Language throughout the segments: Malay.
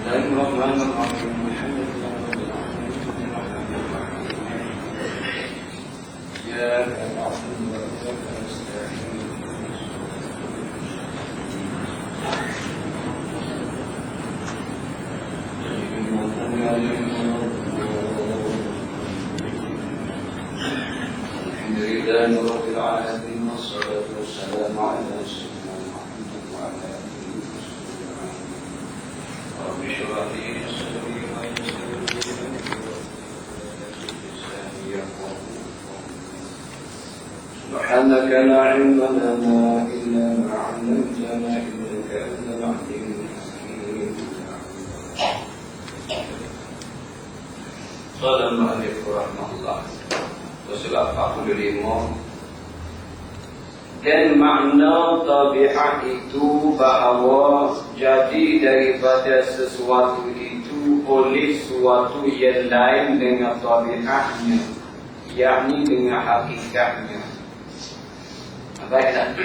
الرحمن الرحيم الحمد لله رب العالمين إياك نعبد وإياك نستعين الحمد لله رب العالمين والصلاة والسلام على سيدنا محمد وعلى آله وصحبه رب اشرح لي صدري ويسر لي أمري لساني يفقهوا سبحانك لا علم لنا إلا ما علمتنا إنك أنت العليم الحكيم قال المؤلف رحمه الله Surah 45. Dan makna tabiat itu bahawa jadi daripada sesuatu itu oleh sesuatu yang lain dengan tabiatnya, yakni dengan hakikatnya. Baiklah.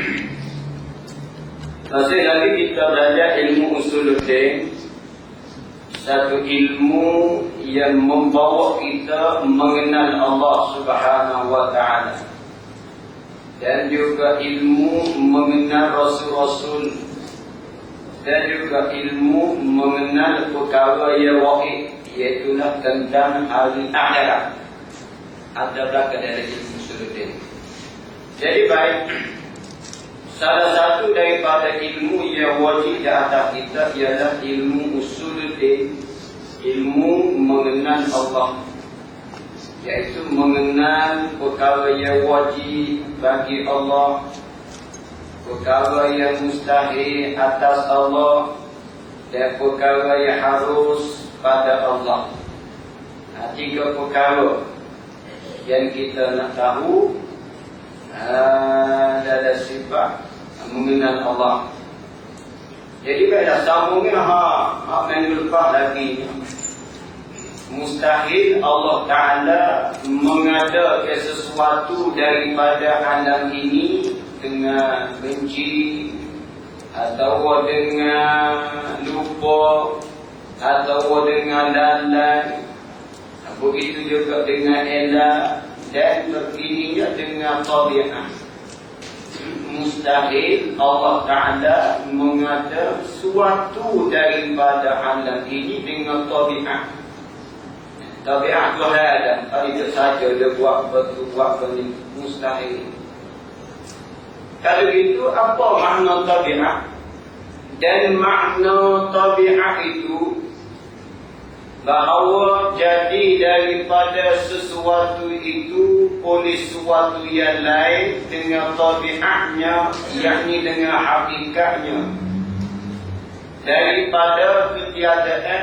Masih lagi kita belajar ilmu usuluddin, satu ilmu yang membawa kita mengenal Allah Subhanahu wa Ta'ala, dan juga ilmu mengenal Rasul-Rasul, dan juga ilmu mengenal perkara yang waqi', iaitulah tentang hari akhirat. Ada belakang dari ilmu usuluddin. Jadi baik, salah satu daripada ilmu yang wajib di atas kita ialah ilmu usuluddin, ilmu mengenal Allah, iaitu mengenal perkara yang wajib bagi Allah, perkara yang mustahil atas Allah, dan perkara yang harus pada Allah. Tiga perkara yang kita nak tahu adalah sifat mengenal Allah. Jadi baiklah sambungnya minggu lepas lagi. Mustahil Allah Ta'ala mengadakan sesuatu daripada alam ini dengan benci, atau dengan lupa, atau dengan lalai. Begitu juga dengan elak, dan terkininya dengan tabiat. Mustahil Allah Ta'ala mengadakan sesuatu daripada alam ini dengan tabiat. Tabiat tu ada, itu saja dia buat benda mustahil. Kalau itu apa makna tabiat? Dan makna tabiat itu bahawa jadi daripada sesuatu itu oleh sesuatu yang lain dengan tabiatnya, yakni dengan hakikatnya. Daripada ketiadaan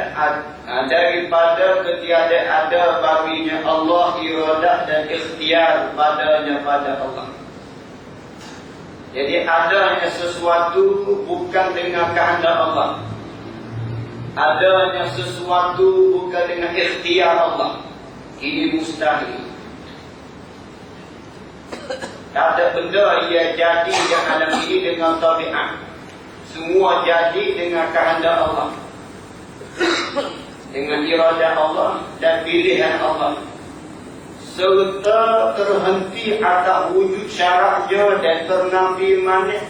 ada baginya Allah iradah dan ikhtiar padanya pada Allah. Jadi adanya sesuatu bukan dengan kehendak Allah, adanya sesuatu bukan dengan ikhtiar Allah. Ini mustahil. Tak ada benda yang jadi yang alam ini dengan tabiat. Semua jadi dengan kehendak Allah, dengan iradah Allah dan pilihan Allah, serta terhenti atas wujud syaratnya dan ternafi manik.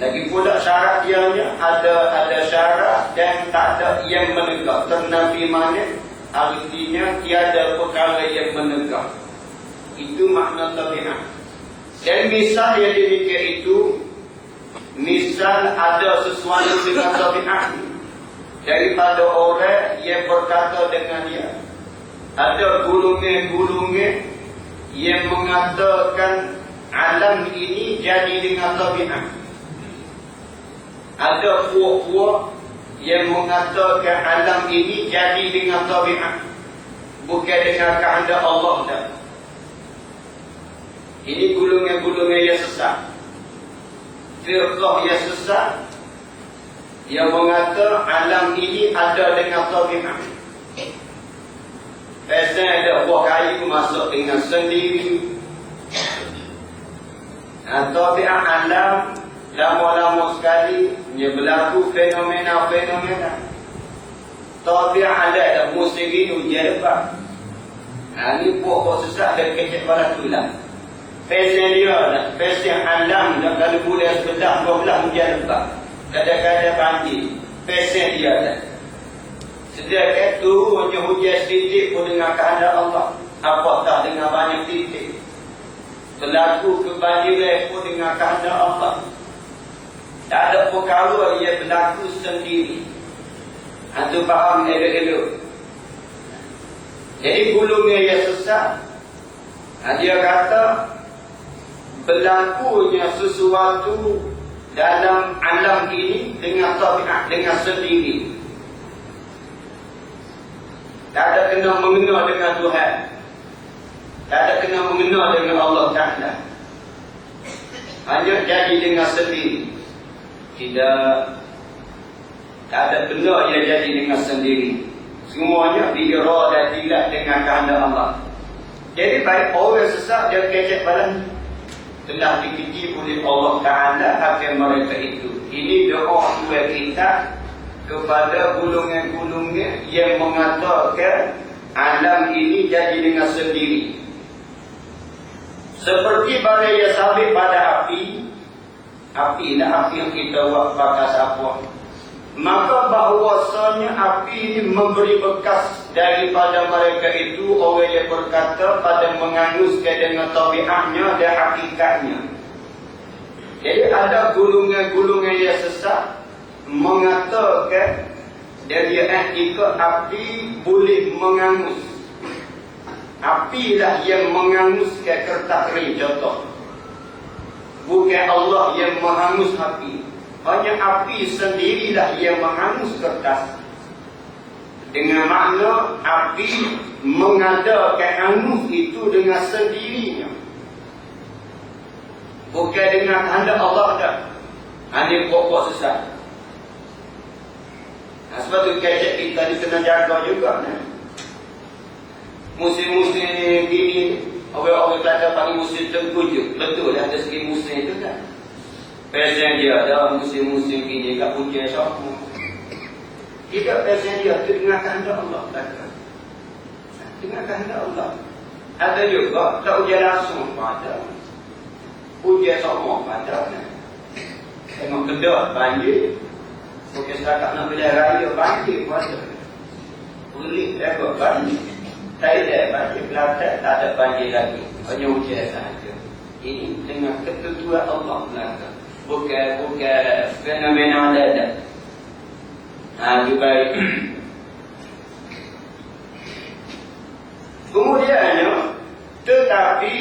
Lagi pula syarat dianya ada syarat dan tak ada yang menegak. Ternafi manik artinya tiada perkara yang menegak. Itu makna tabiat. Dan misal yang demikian itu, misal ada sesuatu dengan tabiat daripada orang yang berkata dengan dia. Ada gulungan-gulungan yang mengatakan alam ini jadi dengan tabiat. Ada puak-puak yang mengatakan alam ini jadi dengan tabiat, bukan dengan kehendak Allah dah. Ini gulungan-gulungan yang sesat, firqah yang sesat, yang mengata alam ini ada dengan tabiat. Pasal ada buah kayu masuk dengan sendiri. Tabiat alam lama-lama sekali dia berlaku fenomena-fenomena. Tabiat ada musim ini ujian lepas. Ini pokok sesat dan kecek balas tulang. Pesen dia lah, pesen alam dah kalau boleh sebelah 12 hujan lebat. Kadang-kadang banjir. Pesen dia lah. Sedangkan turunnya hujan sedikit pun dengan kehendak Allah. Apatah dengan banyak titik. Berlaku kebanjiran pun dengan kehendak Allah. Tak ada perkara yang berlaku sendiri. Antum faham elok-elok. Jadi gulungnya yang sesat. Dia kata berlakunya sesuatu dalam alam ini dengan tabiat, dengan sendiri. Tak ada kena mengena dengan Tuhan. Tak ada kena mengena dengan Allah Ta'ala. Hanya jadi dengan sendiri. Tak ada benda yang jadi dengan sendiri. Semuanya diiradatilah dengan kehendak Allah. Jadi baik orang sesat dia kecek badan telah dikiki oleh Allah Ta'ala akan mereka itu. Ini doa dua kita kepada gulungan-gulungan yang mengatakan alam ini jadi dengan sendiri. Seperti barang yang sabit pada api. Api lah api yang kita buat bakas apa. Maka bahawasanya api ini memberi bekas daripada mereka itu orang yang berkata pada menganguskan dengan tabiatnya dan hakikatnya. Jadi ada gulungan-gulungan yang sesat mengatakan dari jika api boleh mengangus. Apilah yang menganguskan kertas kering contoh. Bukan Allah yang menghangus api. Hanya api sendirilah yang menghangus kertas. Dengan makna api mengadakan hangus itu dengan sendirinya. Bukan dengan kehendak Allah dah. Ini pokok sesat. Sebab tu kecek kita ni kena jaga juga. Musim-musim gini, orang-orang Kelantan panggil musim tengkujuk. Betul ada segi musim itu kan. Pesen dia ada musim-musim gini kat hujan sama. Tidak pesen dia itu dengan kehendak Allah. Dengan kehendak Allah. Ada juga tak hujan langsung pada. Hujan sama pada. Tengok Kedah banjir. Bukan setakat nak bila raya banjir pada. Boleh agak banjir. Tak ada banjir Kelantan, tak ada banjir lagi. Hanya hujan sahaja. Ini dengan ketentuan Allah belakang. Bukan fenomena ada. Juga kemudiannya, tetapi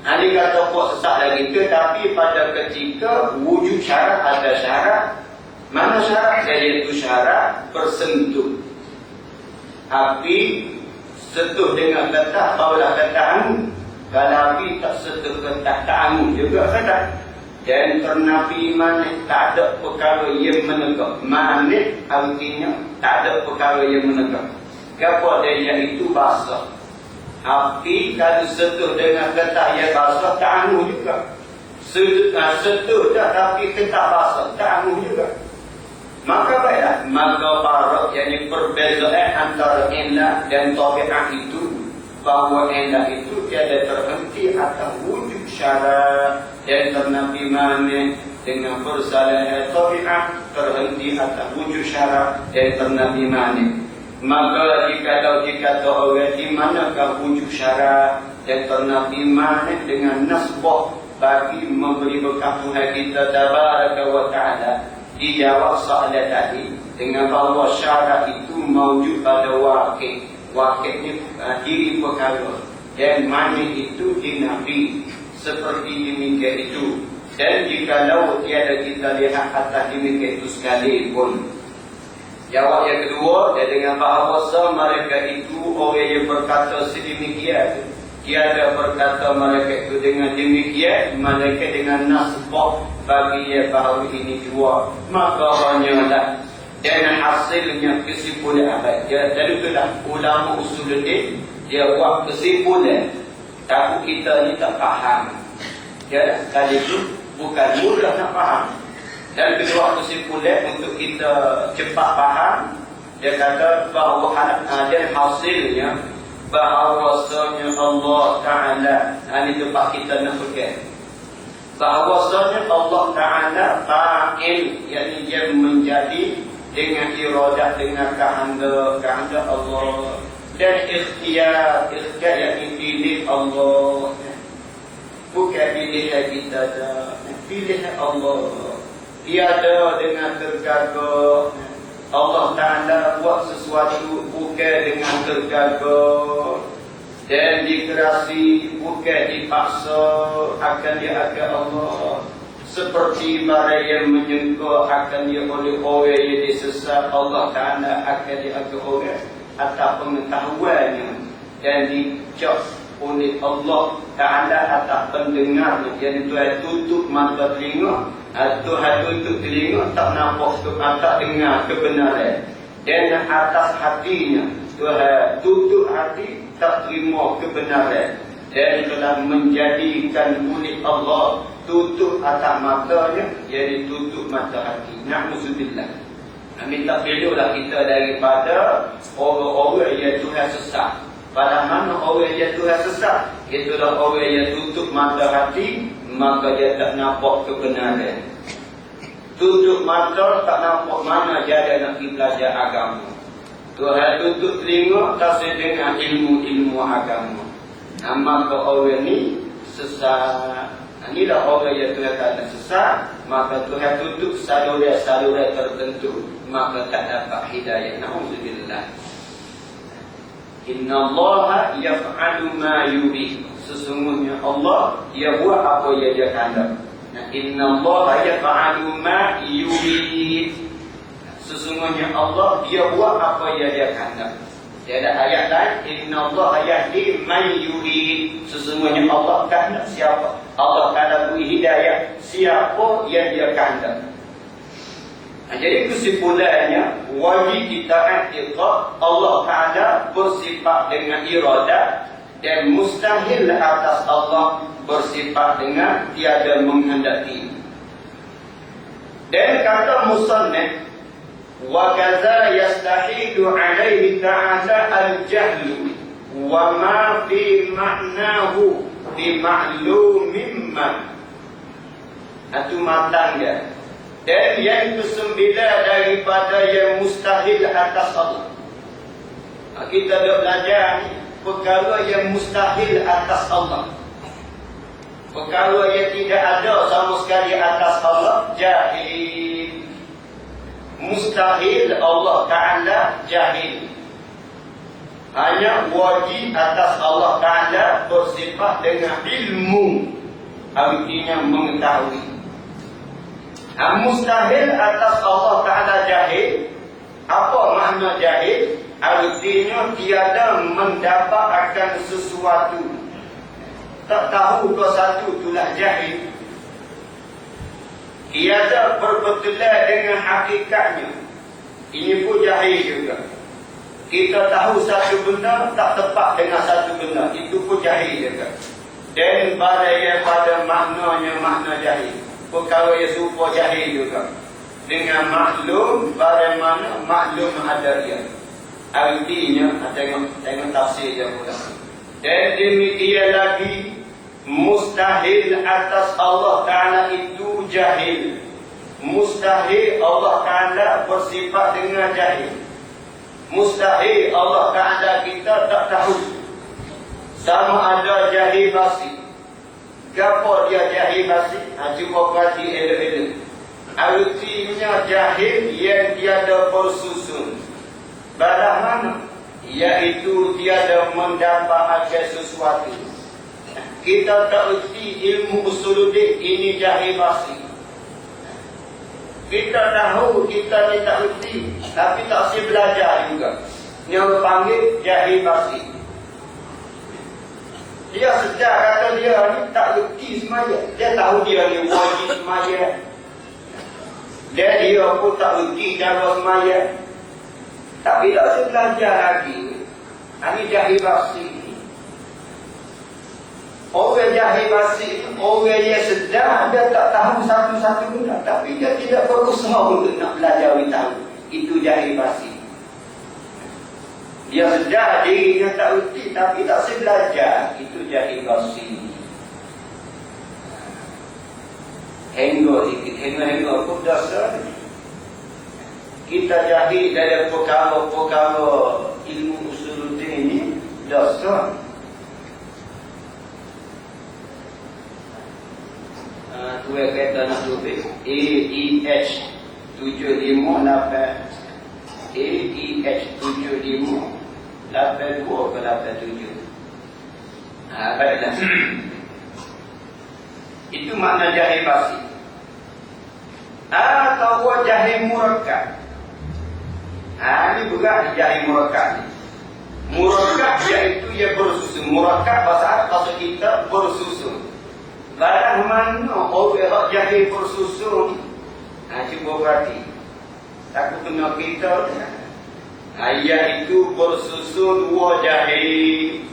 ini kata pok sesat lagi. Tetapi pada ketika wujud syarat ada syarat. Mana syarat? Iaitu syarat bersentuh. Api sentuh dengan letak, barulah letak anu. Kalau api tak sentuh letak, tak anu juga kata. Dan ternapi manik tak ada perkara yang menegak. Manik artinya tak ada perkara yang menegak. Apa dia itu basah. Api kalau sentuh dengan getah yang basah tak anu juga. Sentuh dah tapi getah basah tak anu juga. Maka baiklah, maka parak yakni perbezaan antara indah dan tabiat itu, bahawa indah itu tiada terhenti atas wujud syarat dan ternapi manik dengan persalahan tabiat terhenti atas wujud syarat dan ternapi manik. Maka jika dikata orang di manakah wujud syarat dan ternapi manik dengan nasbah bagi memberi bekas Tuhan kita tabaraka wa ta'ala, dijawab soalan tadi dengan bahawa syarat itu mawujud pada wakil. Wakilnya diri perkara dan manik itu dinafi seperti demikian itu. Dan jikalau tiada kita lihat atas demikian itu sekalipun. Jawab yang kedua, dia dengan bahawa mereka itu orang yang berkata sedemikian. Tiada berkata mereka itu dengan demikian, mereka dengan nasbah bagi yang bahawa ini dua. Maka hanyalah dan hasilnya kesimpulan abad. Jadi itulah ulama usuluddin dia buat kesimpulan. Tapi kita ni tak faham. Ya, kali itu bukan mudah nak faham. Dan kedua kesimpulan untuk kita cepat faham, dia kata bahawa dan hasilnya bahawasanya Allah Ta'ala, ini tempat kita nak pegang, bahawasanya Allah Ta'ala fa'il, yakni dia menjadi dengan iradat, dengan kehendak Allah, dan ikhtiar yakni pilih Allah, bukan pilih kita dah, pilih Allah. Tiada dengan tergagah. Allah Ta'ala buat sesuatu bukan dengan tergagah, dan dikerasi bukan dipaksa, akan dia akan Allah. Seperti barang yang menyengkau akan dia oleh orang yang disesat, Allah Ta'ala akan dia akan orang atas pengetahuannya, dan dicap oleh Allah Ta'ala atas pendengarnya. Jadi Tuhan tutup mata telinga, Tuhan tutup telinga, tak nampak, tak dengar kebenaran. Dan atas hatinya Tuhan tutup hati, tak terima kebenaran. Dan telah menjadikan oleh Allah tutup atas matanya, jadi tutup mata hati. Na'udzubillah. Minta pilihlah kita daripada orang-orang yang Tuhan sesat. Pada mana orang yang Tuhan sesat, itulah orang yang tutup mata hati, maka dia tak nampak kebenaran. Tutup mata, tak nampak mana dia nak pergi belajar agama. Tuhan tutup telinga, tak sedengar ilmu-ilmu agama. Maka orang ni sesat. Inilah orang yang Tuhan kata sesat, maka Tuhan tutup saluran-saluran tertentu, maka tak dapat hidayah. Na'udzubillah. Inna Allah yaf'alu ma yurid. Sesungguhnya Allah, dia buat apa yang dia kehendak. Inna Allah yaf'alu ma yurid. Sesungguhnya Allah, dia buat apa yang dia kehendak. Dia ada ayat lain, Inna Allah yahdi man yurid. Sesungguhnya Allah kehendak siapa? Allah Ta'ala beri hidayah siapa yang dia kehendak. Jadi kesimpulannya, wajib kita i'tiqad Allah Ta'ala bersifat dengan iradat, dan mustahil atas Allah bersifat dengan tiada menghendaki. Dan kata musannif, wa kaza yastahilu alaihi ta'ala al-jahlu wa ma fi ma'nahu bi ma'lumin ma. Itu matang dia. Dan yang kesembilan daripada yang mustahil atas Allah. Kita dah belajar perkara yang mustahil atas Allah. Perkara yang tidak ada sama sekali atas Allah, jahil. Mustahil Allah Ta'ala jahil. Hanya wajib atas Allah Ta'ala bersifat dengan ilmu, artinya mengetahui. Mustahil atas Allah Ta'ala jahil. Apa makna jahil? Artinya tiada mendapat akan sesuatu, tak tahu ke satu, itulah jahil. Tiada berbetulan dengan hakikatnya, ini pun jahil juga. Kita tahu satu benda tak tepat dengan satu benda, itu pun jahil juga. Dan barang yang pada maknanya makna jahil, perkara yang serupa jahil juga. Dengan maklum, barang mana maklum ada dia. Artinya, tengok tafsir je pula. Dan demikian lagi, mustahil atas Allah Ta'ala itu jahil. Mustahil Allah Ta'ala bersifat dengan jahil. Mustahil Allah Ta'ala kita tak tahu. Sama ada jahil basi. Kenapa dia jahil basi? Cuba perhati elok-elok. Artinya jahil yang tiada bersusun. Barang mana? Iaitu tiada mendapat akan sesuatu. Kita tak erti ilmu usuluddin, ini jahil basi. Kita tahu kita ni tak erti, tapi tak si belajar juga. Yang panggil jahil basi. Dia sedar kata dia ni tak erti semaya. Dia tahu dia ni wajib semaya. Dan dia pun tak erti cara semaya. Tapi tak usah belajar lagi. Ini jahil basi. Orang jahil basi, orang yang sedar, dia tak tahu satu-satu benda, tapi dia tidak berusaha untuk nak belajar tahu. Itu jahil basi. Dia sedar dirinya tak reti, tapi tak sempat belajar. Itu jahil basi. Henggo sikit, henggo pun dosa. Kita jahil dari perkara-perkara ilmu usuluddin ini dosa. Tu kata nak tulis AEH 758 AEH 758 82 ke 87. Baiklah. Itu makna jahil basi. Atau jahil murakkab. Ini bukan jahil murakkab. Murakkab iaitu ia bersusun. Murakkab bahasa Arab bahasa kita bersusun. Barang mana orang jahil bersusun. Cuba berhati. Takut kena kita. Iaitu bersusun dua jahil.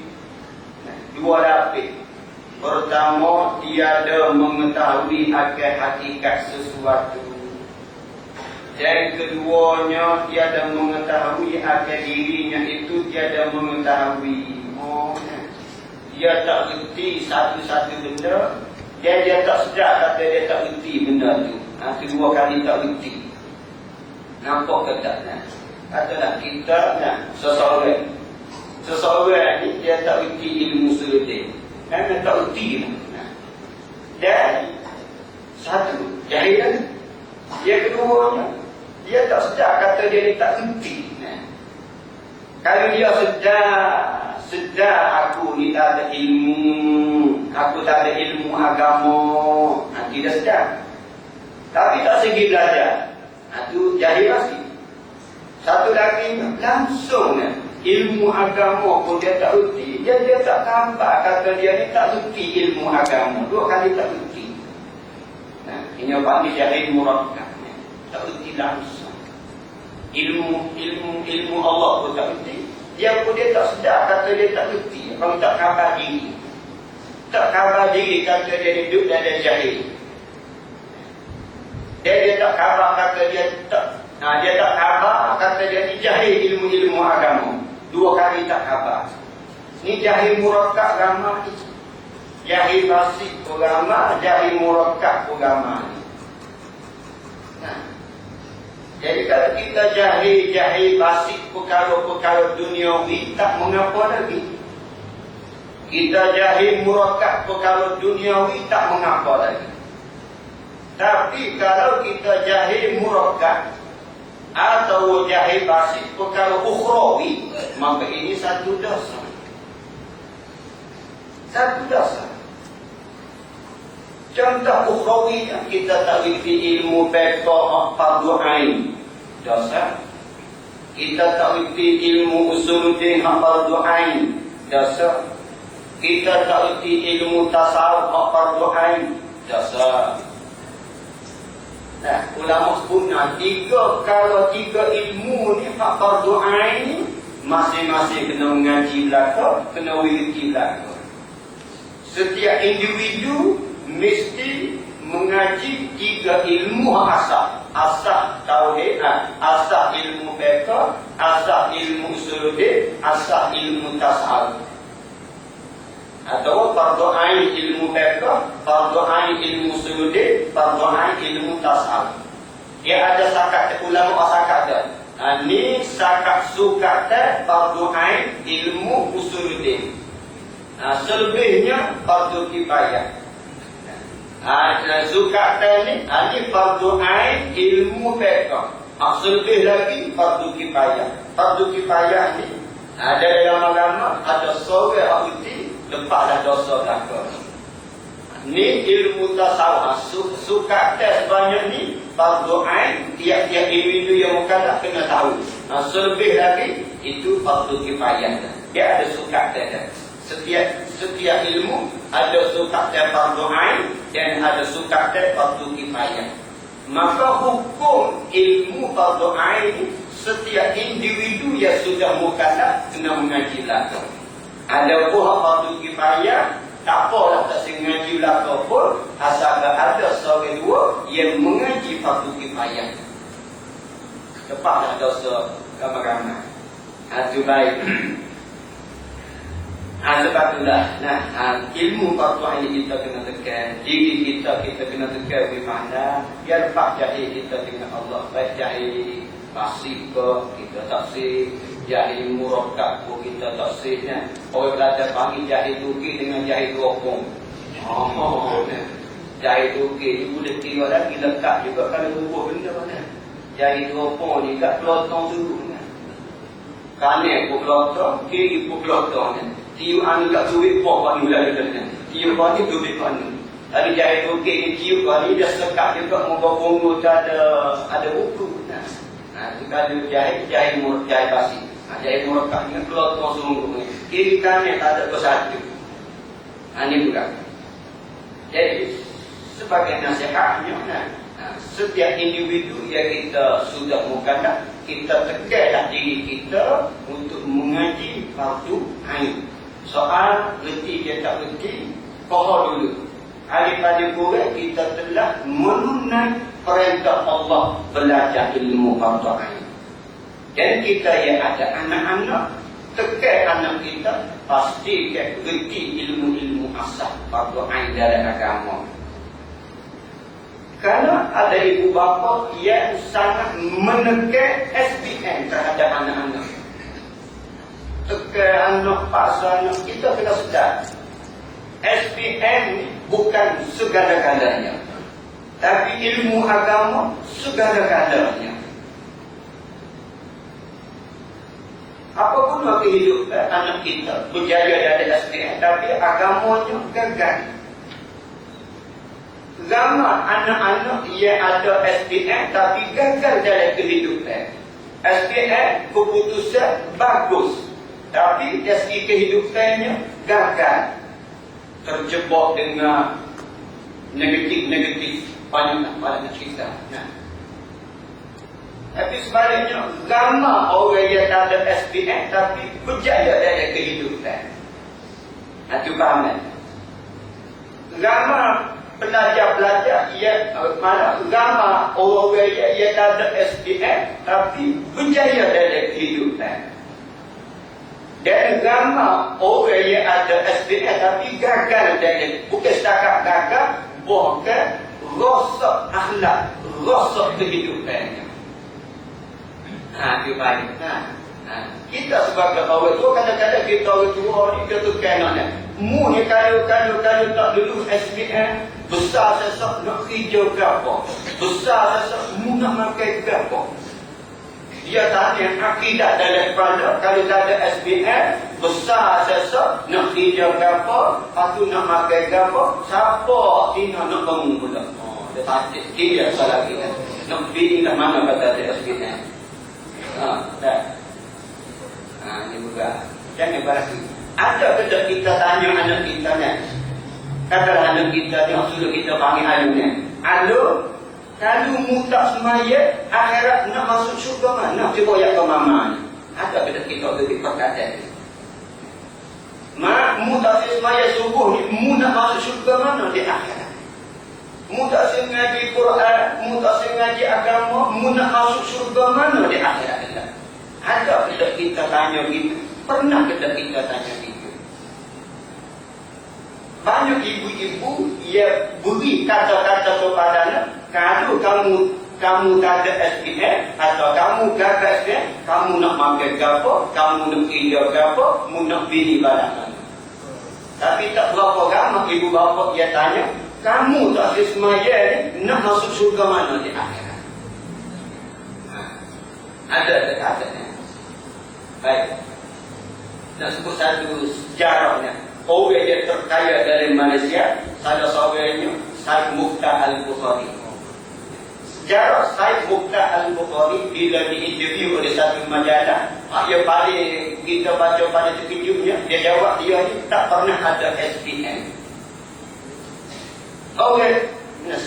Dua lapis. Pertama, tiada mengetahui akan hakikat sesuatu. Dan keduanya, tiada mengetahui akan dirinya itu tiada mengetahui. Dia tak reti satu-satu benda. Dia tak sedar kata dia tak reti benda tu. Kedua kali tak reti. Nampak ke tak? Katalah kita seseorang ni dia tak reti ilmu usuluddin. Memang tak reti. Dan satu, jahil. Dia keduanya, dia tak sedar kata dia ni tak reti. Kalau dia sedar aku ni tak ada ilmu, aku tak ada ilmu agama, dia sedar. Tapi tak segi belajar. Itu jahil lagi. Satu lagi langsung ilmu agama pun dia tak reti. Dia tak nampak kata dia ni tak reti ilmu agama. Dua kali tak reti. Ini apa ni jahil murakkab. Tak reti langsung. Ilmu Allah pun tak reti. Dia pun dia tak sedar kata dia tak reti. Kalau tak khabar diri. Tak khabar diri kata dia hidup dan dia jahil. Dia tak khabar kata dia tak. Dia tak khabar kata dia ni jahil ilmu-ilmu agama. Dua kali tak khabar. Ni jahil murakkab agama ni. Jahil basit agama, jahil murakkab agama ni. Jadi kalau kita jahil basit perkara-perkara duniawi, tak mengapa lagi. Kita jahil murakkab perkara duniawi, tak mengapa lagi. Tapi kalau kita jahil murakkab atau jahil basit perkara ukhrawi, maka ini satu dosa. Satu dosa. Contoh ukhrawi, kita tak reti ilmu fiqh fardu ain, dosa. Kita tak reti ilmu usuluddin fardu ain, dosa. Kita tak reti ilmu tasawuf fardu ain, dosa. Ulama sebutnya kalau tiga ilmu ni fardu ain, masing-masing kena mengaji belaka, kena wirti belaka. Setiap individu mesti mengaji tiga ilmu asas. Asas tauhid, asas ilmu fiqh, asas ilmu usuluddin, asas ilmu tasawuf. Atau fardu ain ilmu fiqh, fardu ain ilmu usuluddin, fardu ain ilmu tasawuf. Dia ada sakat ulama sakat dah. Ni sakat sukat fardu ain ilmu usuluddin. Selebihnya fardu kifayah. Sukat ni fardu ain ilmu fiqh. Selebih lagi fardu kifayah. Fardu kifayah ni ada dalam agama, ada seorang uti lepaslah dosa belaka. Ni ilmu tasawuf. Sukat sebanyak ni fardu ain, tiap-tiap individu yang mukallaf kena tahu. Selebih lagi itu fardu kifayah. Dia ada sukat dia. Setiap ilmu ada sukat dia fardu ain dan ada sukat dia fardu kifayah. Maka hukum ilmu fardu ain, setiap individu yang sudah mukallaf kena mengaji belaka. Ada pun fardu kifayah, tak apalah belakang pun asalkan ada seorang dua yang mengaji fardu kifayah. Cepatlah dosa ramai-ramai. Itu baik. Sebab itulah, ilmu fardu ain kita kena tekan, diri kita kena tekan bermakna biar lepas jahil kita dengan Allah. Baik jahil pasif ke kita taksir, jahil murakkab pun kita taksirnya. Orang belajar panggil jahil Turki dengan jahil rokong. Jahil Turki ni boleh kira lagi lekat juga kalau berubah benda mana. Jahil rokong ni kat pelotong dulu. Kanan pun pelotong, kiri pun pelotong. Tiup anu kat duit pun pada mulai dengan. Tiup ni duit anu. Tapi jahil Turki ni tiup ni dah sekat juga muka-muka ada buku. Kalau jahil pasif. Jahil murakkab ni pelotong sungguh ni. Kiri kanan tak ada bersatu. Ini bukan. Jadi sebagai nasihatnya, setiap individu yang kita sudah mukadam, kita tekanlah diri kita untuk mengaji fardu ain. Soal reti dia tak reti, kohor dulu. Daripada kurang kita telah menunai perintah Allah belajar ilmu fardu ain. Dan kita yang ada anak-anak, tekan anak kita pastikan reti ilmu-ilmu asal fardu ain dalam agama. Kerana ada ibu bapa yang sangat menekan SPM terhadap anak-anak. Tekan anak, paksa anak, kita kena sedar. SPM bukan segala-galanya. Tapi ilmu agama segala-galanya. Apa guna kehidupan anak kita berjaya dari SPM tapi agamanya gagal. Ramai anak-anak yang ada SPM tapi gagal dalam kehidupan. SPM keputusan bagus tapi dari segi kehidupannya gagal. Terjebak dengan negatif banyak cerita. Tapi sebaliknya ramai orang yang tak ada SPM tapi berjaya dalam kehidupan. Itu faham. Ramai pelajar-pelajar yang mana ramai orang yang tak ada SPM tapi berjaya dalam kehidupan. Dan ramai orang yang ada SPM tapi gagal dalam, bukan setakat gagal, bahkan rosak akhlak, rosak kehidupannya. Itu baik. Kita sebagai orang tua, kadang-kadang kita orang tua ni kita tekan anak. Mu ni kalau tak dulu SPM, besar sesak nak kerja ke apa? Besar sesak mu nak makan ke apa? Dia tanya akidat dalam kepala, kalau tak ada SPM, besar sesak nak kerja ke apa? Lepas nak makan ke apa? Siapa Tina nak bangun pula? Dia takut dia salah lagi kan? Nak bini kat mana kata ada SPM? Dah. Ini juga. Jangan berarti. Ada kedek kita tanya anak kita ni. Katalah anak kita ni, sudah kita panggil alu ni. Alu, kalau mu tak semaya, akhirat nak masuk syurga mana? Cuba ya ke mama ni. Ada kedek kita beri perkataan ni. Mak, mu tak semaya subuh ni, mu nak masuk syurga mana di akhirat? Mu tak sengaji Quran, mu tak sengaji agama, mu nak masuk syurga mana di akhirat? Ada kedek kita tanya gitu. Pernah kedek kita tanya gitu. Banyak ibu-ibu yang beri kata-kata kepada anak, kalau kamu tak ada SPM atau kamu gagal SPM, kamu nak makan ke apa, kamu nak kerja ke apa, mu nak bini barang. Tapi tak berapa ramai ibu bapa dia tanya, kamu tak semaya ni nak masuk syurga mana di akhirat? Ada katanya. Baik. Nak sebut satu sejarahnya. Orang yang terkaya dari Malaysia, salah seorangnya Syed Mukhtar Al-Bukhari. Sejarah Syed Mukhtar Al-Bukhari bila diinterview oleh satu majalah, yang paling kita baca pada terkejutnya, dia jawab dia ni tak pernah ada SPM.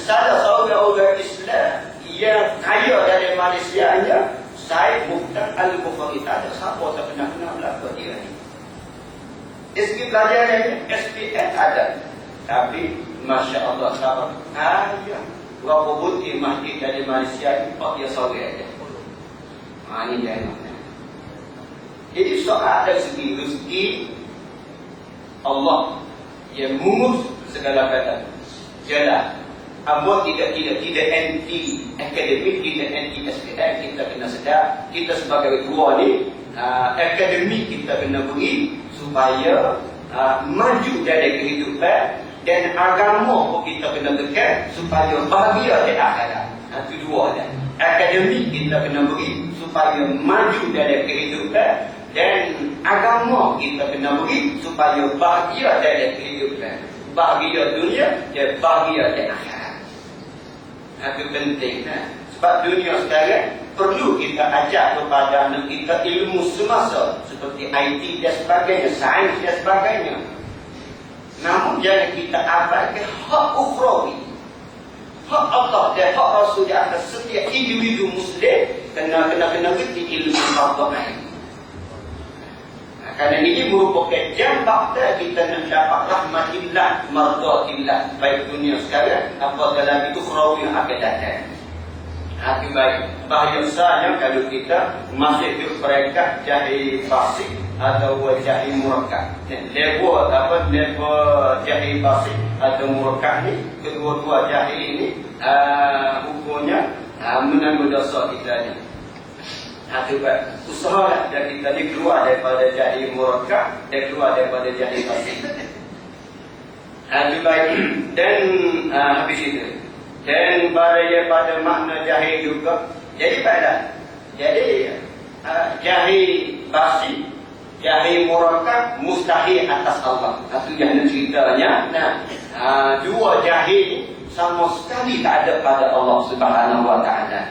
Salah seorang orang Islam yang kaya dari Malaysia nya, Syed Mukhtar Al-Bukhari. Tak ada siapa tak pernah kenal belakang dia ni. Dari segi pelajaran SPM ada. Tapi Masya Allah, sabar. Ya. Berapa butir masjid dari Malaysia ini, Pak, dia sore aja. Ini jangan. Jadi soal dari segi rezeki, Allah yang mengurus segala kata. Jalan. Abang tidak anti akademik, tidak anti SPM, kita kena sedar. Kita sebagai gua ni, akademik kita kena beri supaya maju dari kehidupan, dan agama pun kita kena tekan supaya bahagia di akhirat. Itu dua dah. Akademik kita kena beri supaya maju dari kehidupan, dan agama kita kena beri supaya bahagia dari kehidupan. Bahagia dunia dan bahagia di akhirat. Itu penting. Sebab dunia sekarang perlu kita ajar kepada anak kita ilmu semasa seperti IT dan sebagainya, sains dan sebagainya. Namun jangan kita abaikan hak ukhrawi, hak Allah dan hak Rasul di atas setiap individu Muslim kena kerti ilmu agama. Kerana ini merupakan jambak kita nak dapat rahmatillah, mardatillah, baik dunia sekarang apatah lagi ukhrawi yang akan datang. Akibat bahaya besarnya kalau kita masih di peringkat jahil fasik atau jahil murakkab. Level jahil fasik atau murakkab ni, kedua-dua jahil ini hukumnya menanggung dosa kita ni. Akibat usaha dan kita ni keluar daripada jahil murakkab dan keluar daripada jahil fasik. Akibat dan habis itu. Dan pada makna jahil juga. Jadi jahil basi, jahil murakkab mustahil atas Allah. Itu jangan ceritanya. Dua jahil sama sekali tak ada pada Allah Subhanahu Wa Taala.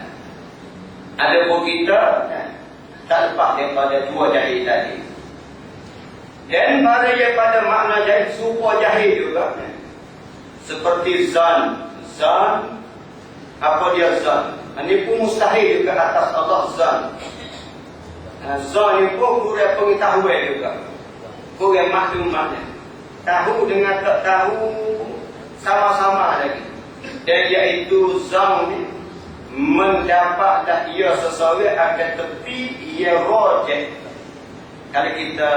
Adapun kita tak lepas daripada dua jahil tadi. Dan pada makna jahil serupa jahil juga. Seperti zan. Apa dia zan? Ini pun mustahil juga atas Allah zan. Zan ini pun kurang pengetahuan juga, kurang maklumatnya. Tahu dengan tak tahu sama-sama lagi. Dan iaitu zan ini mendapatlah ia sesuai akan tepi ia rojek. Kalau kita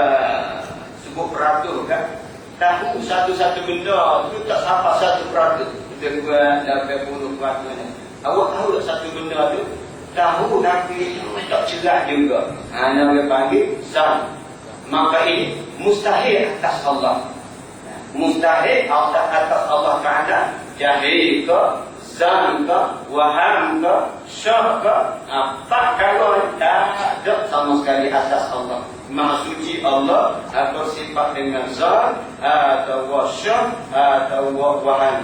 sebut peratus kan, tahu satu-satu benda itu tak sampai 1%. Kita buat 80%. Awak tahu tak satu benda tu? Tahu tapi tak cerah juga. Nama panggil zan. Maka ini mustahil atas Allah. Mustahil atas Allah Ta'ala. Jahil ke, zan ke, waham ke, syah ke, apa kalau tak ada sama sekali atas Allah. Maha suci Allah bersifat dengan zan atau syah atau waham.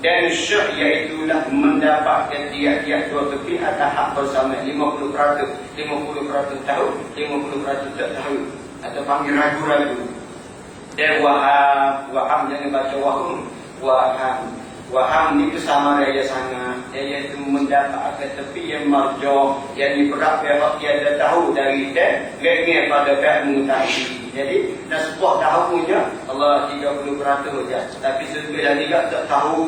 Dan syah iaitulah mendapatkan tiap-tiap dua tepi atas hak bersama 50% tahu, 50% tak tahu, atau panggil ragu-ragu. Dan waham jangan baca waham ni bersama raya sangat, iaitu mendapatkan tepi yang marjah, yang diberat pihak tiada tahu dari dan gengnya pada pihak mengetahui. Jadi nasbah tahunya Allah 30% saja, tapi sebagian tidak tak tahu.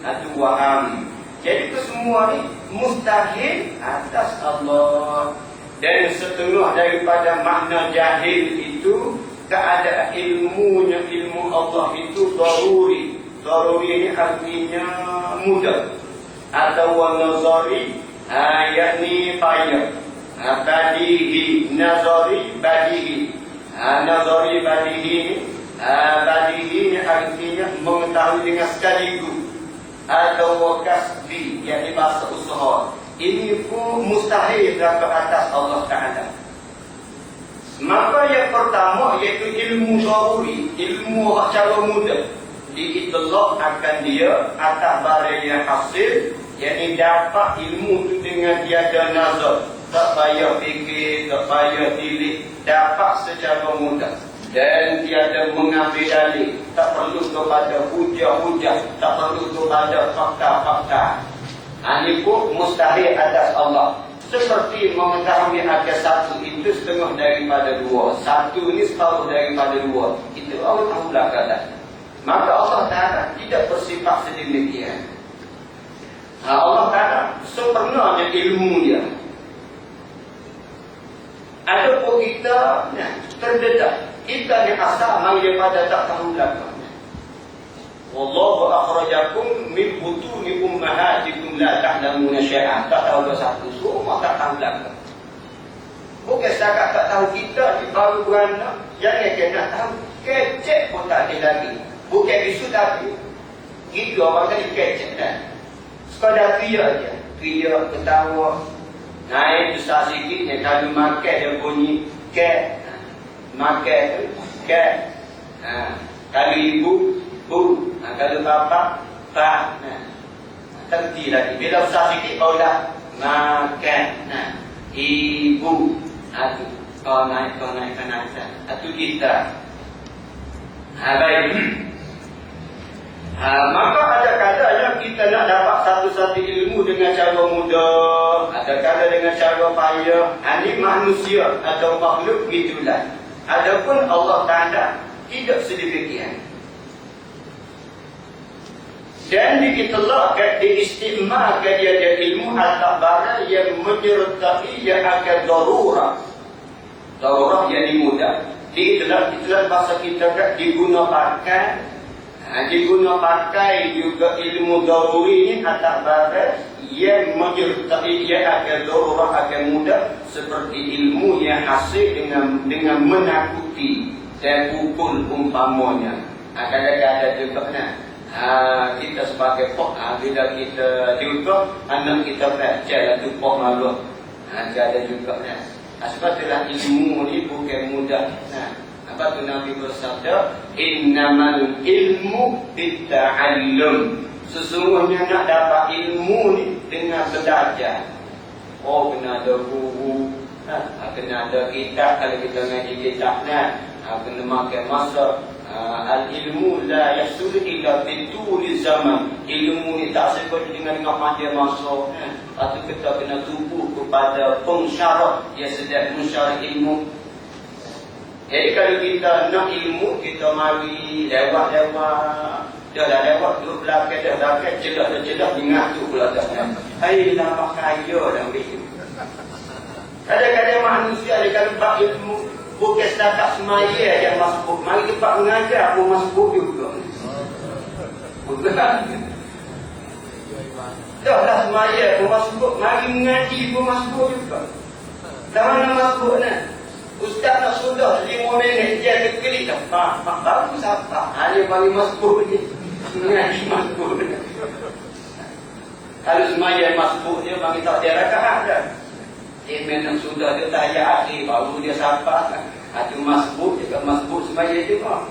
Itu waham. Jadi kesemua ni mustahil atas Allah. Dan setengah daripada makna jahil itu keadaan ilmunya, ilmu Allah itu daruri. Daruri ini artinya mudah. Atau nazari, yakni payah. Badihi, nazari, badihi. Nazari badihi ini artinya mengetahui dengan sekaligus. Atau kasbi, yakni bahasa usaha. Ini pun mustahil ke atas Allah Ta'ala. Maka yang pertama iaitu ilmu daruri, ilmu cara mudah. Diitlaq akan dia atas barang yang hasil, yakni dapat ilmu itu dengan tiada nazar, tak payah fikir, tak payah tilik, dapat secara mudah. Dan tiada mengambil dalih, tak perlu kepada hujah-hujah, tak perlu kepada fakta-fakta. Ini pun mustahil atas Allah. Seperti mengetahui ada satu itu setengah daripada dua, satu ini separuh daripada dua. Itu Allah tahulah keadaan. Maka Allah Ta'ala tidak bersifat sedemikian. Allah Ta'ala sempurnanya ilmu dia. Ada pun kita terdedah. Kita ni asal mari daripada tak tahu belakang. Wallahu akhrajakum min butuni ummahatikum la ta'lamuna syai'an. Tak tahu dah satu, semua tak tahu belakang. Bukan setakat tak tahu kita ni baru beranak, jangan kena tahu. Kecek pun tak ada lagi. Bukan bisu tapi kita orang kali kecek kan. Sekadar kriya je. Kriya, ketawa. Naik besar sikit ni kalau makan dia bunyi ke. Makan tu ke. Kalau ibu, bu. Kalau bapa, pa. Terti lagi. Bila besar sikit kau dah makan. Ibu. Itu. Kau naik ke atas. Itu kita. Baik. Maka ada kalanya kita nak dapat satu-satu ilmu dengan cara mudah, ada kala dengan cara payah. Ini manusia atau makhluk gitulah. Adapun Allah Ta'ala tidak sedemikian. Dan diitlaqkan, diistimalkan dia ada ilmu atas barang yang menyertai yang akan darurah. Darurah yang mudah. Diitlaq bahasa kita kan digunakan. Digunakan juga ilmu daruri ini atas barang yang menyertai yang akan darurah, akan mudah, seperti ilmu yang hasil dengan menakuti dan pukul umpamanya. Kadang-kadang juga kita sebagai pok, bila kita diutuh anak kita belajar tu pok malu. Ada juga sebab itulah ilmu ni bukan mudah. Apa tu Nabi bersabda, innamal ilmu bitta'allum. Sesungguhnya nak dapat ilmu ni dengan belajar. Oh, kena ada guru, kena ada kitab. Kalau kita ngaji kitab kena makan masa. Al-ilmu la yasul illa bituli zaman. Ilmu ni tak sesuai dengan panjang masa. Lepas tu kita kena tubuh kepada pengsyarat yang sedang mensyarat ilmu. Jadi kalau kita nak ilmu, kita mari lewat-lewat. Dah lewat, duduk belakang, celah ingat tu pula dah. Hai, nampak kaya dah begitu. Kadang-kadang manusia ada kalau bak ilmu, bukan setakat semaya yang masbuk. Mari tempat mengajar pun masbuk juga. Bukan. Dah semaya pun masbuk. Mari mengaji pun masbuk juga. Dah mana masbuk ni? Ustaz nak sudah 5 minit dia terkelik. Pak, baru siapa? Dia panggil masbuk ni. Mengaji masbuk ni. Kalau semaya masbuk dia bagi tak dia rakaat dah. Dia memang sudah dia tahiyat akhir baru dia sapa. Itu masbuk juga, masbuk semaya juga.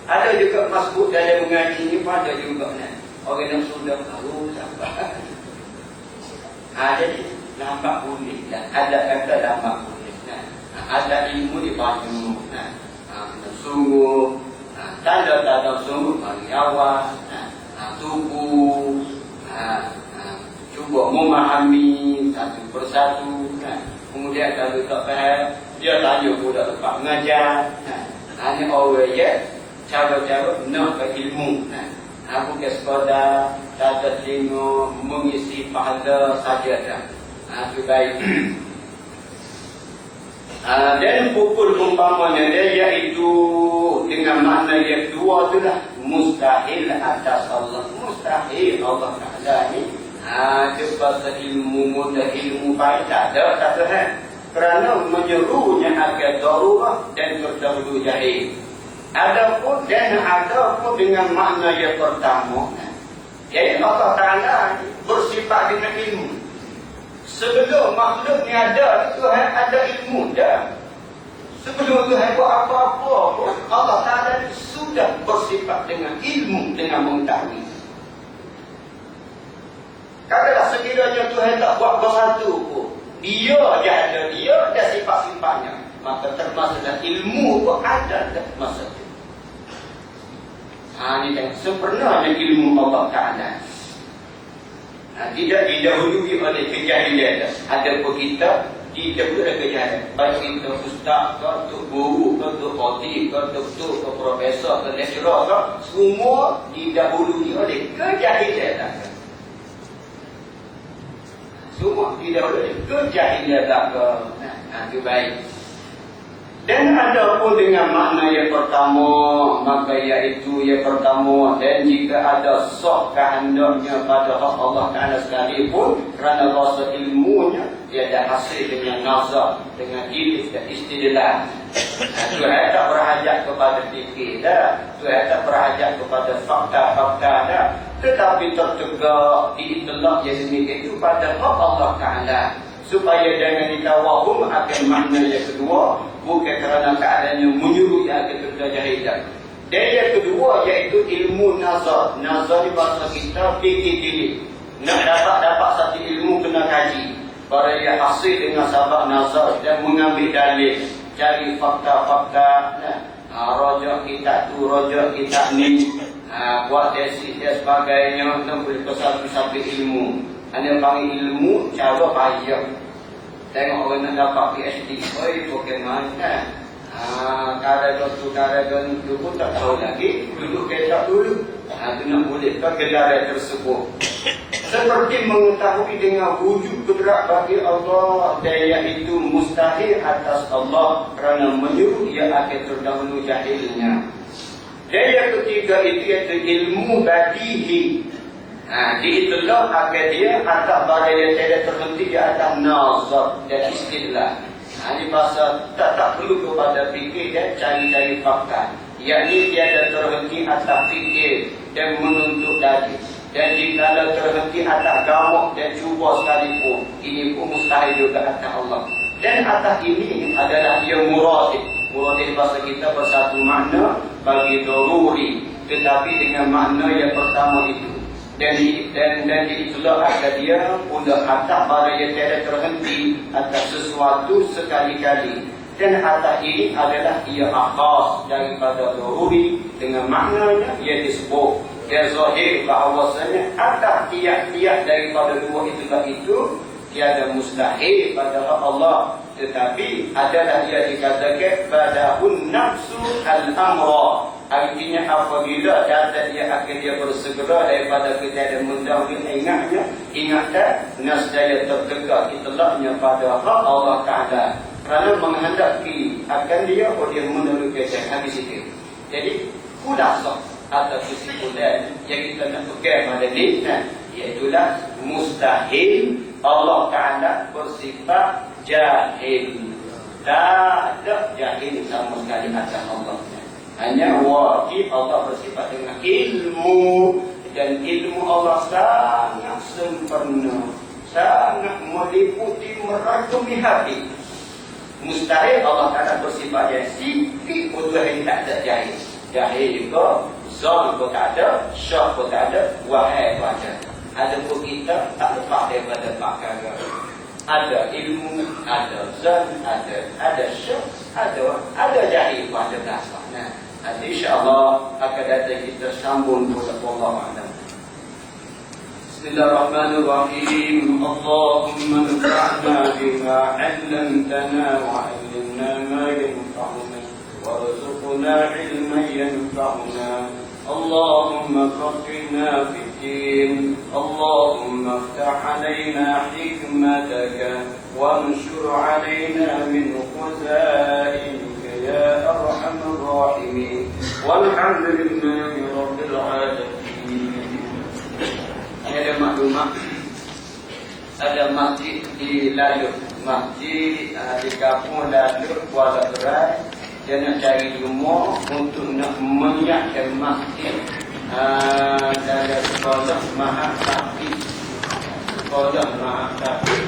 Ada juga masbuk dalam mengaji ni pada juga orang yang sudah baru sapa. Jadi nampak unik dan ada kata nampak unik. Ada ilmu di baju, sungguh, tanda-tanda sungguh bagi awal, tubuh, cuba memahami satu persatu. Kemudian kalau tak faham, dia tanya pula tempat mengajar. Ini orang ya, cara-cara nak berilmu. Bukan sekadar tata tengok mengisi pahala saja dah. Itu baik. Dan pukul umpamanya dia iaitu dengan makna yang dua itulah mustahil atas Allah. Mustahil Allah Ta'ala ni bahasa ilmu mudah, ilmu baik tak ada kerana menyerunya agar darurah dan terdahulu jahil. Adapun dengan makna yang pertama, jadi Allah Ta'ala bersifat dengan ilmu. Sebelum makhluk ni ada, Tuhan ada ilmu dah. Sebelum Tuhan buat apa-apa, Allah Ta'ala sudah bersifat dengan ilmu, dengan mengetahui. Kalau sekiranya Tuhan tak buat bersatu pun, dia je ada, dia ada sifat-sifatnya. Maka termasuk dan ilmu pun ada dah masa itu. Ini kan sempurnanya ilmu Allah Ta'ala. Tidak didahului oleh kejahilan. Ada pun kita kita pun ada kejayaan. Baik kita ustaz ke, tuk guru ke, tuk khatib ke, doktor ke, profesor ke, lecturer ke, semua didahului oleh kejahilan. Semua didahului oleh kejahilan. Itu baik. Dan ada pun dengan makna yang pertama, maka iaitu yang pertama, dan jika ada sok kehendaknya pada hak Allah Ta'ala sekalipun, kerana rasa ilmunya dia ada hasil dengan nazar, dengan ilmu dan istidlal. Tuhan tak berhajat kepada fikir dah, Tuhan tak berhajat kepada fakta-fakta dah, tetapi tertegak diitlak yang demikian itu pada hak Allah Ta'ala, supaya jangan ditawahum akan makna yang kedua, bukan kerana keadaannya menyuruh yang akan terjahilan. Dan yang kedua iaitu ilmu nazar. Nazar di bahasa kita fikir diri. Nak dapat satu ilmu kena kaji. Para yang hasil dengan sabak nazar dan mengambil dalil, cari fakta-fakta. Rojak kita tu, rojak kita ni, buat tesis dan sebagainya, dan boleh kesal-kesal ilmu. Anda panggil ilmu cara payah. Tengok orang nak dapat PhD, oi bagaimana? Kadang-kadang tu, kadang-kadang tu pun tak tahu lagi. Duduk ketak dulu. Itu nak bolehkan gelar tersebut. Seperti mengetahui dengan wujud kudrat bagi Allah, daya itu mustahil atas Allah kerana menyuruh ia akan terdahulu jahilnya. Daya ketiga itu iaitu ilmu badihi. Diitulah agar dia atas barang yang tidak terhenti di atas nazar dan istidlal. Ini bahasa tak perlu kepada fikir dan cari-cari fakta. Yakni tiada terhenti atas fikir dan menuntut lagi. Dan jika terhenti atas gamuk dan cuba sekalipun, ini pun mustahil juga atas Allah. Dan atas ini adalah dia muradih. Muradih bahasa kita bersatu makna bagi daruri, tetapi dengan makna yang pertama itu. Dan itulah agar dia pula atas barang yang tiada terhenti atas sesuatu sekali-kali. Dan atas ini adalah ia akhas daripada daruri, dengan maknanya ia disebut. Dan zahir bahawasanya atas tiap-tiap daripada dua itulah itu tiada mustahil pada Allah. Tetapi adalah ia dikatakan badahun nafsu al-amra. Artinya apabila datang dia akan dia bersegera daripada kejadian mendahului ingatnya, ingatkan nasdaya tertegak itlaknya pada hak Allah Ta'ala. Kerana menghendaki akan dia, dia melalui kejadian habis itu. Jadi kulasah atau kesimpulan yang kita nak pegang pada ni, iaitulah mustahil Allah Ta'ala bersifat jahil. Tak ada jahil sama sekali atas Allah. Hanya wajib Allah bersifat dengan ilmu. Dan ilmu Allah sangat sempurna, sangat meliputi, meragumi hati. Mustahil Allah Ta'ala bersifat yang sikit pun Tuhan tak ada jahil. Jahil ke, zon pun tak ada, syah pun tak ada, wahai pun ada. Ada pun kita tak lepas daripada pakar. Ada ilmu, ada zon, ada syah, ada jahil pun ada belakang. InsyaAllah akan datang kita sambung kepada Allah Ta'ala. Bismillahirrahmanirrahim. Allahumma nafa'na bima 'allamtana wa 'allimna ma yanfa'una warzuqna 'ilman yanfa'una. Allahumma faqihna fid din. Allahumma iftah 'alaina hikmataka wa anshur 'alaina min khazainika ya arhamar rahimin. Walhamdulillahi rabbil alamin. Ada maklumat, ada masjid di Lalu, masjid di kampung Lalu, Kuala Berai. Dia nak cari rumah untuk nak menyiapkan masjid dalam sekolah Mahasakti. Sekolah Mahasakti.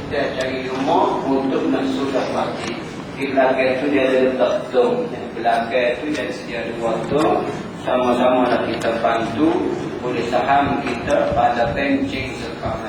Dia cari rumah untuk nak sudah masjid. Di belakang itu dia ada letak tong. Belakang itu dia sedia dua tong. Sama-sama nak kita bantu. Boleh saham kita pada pencing sekarang.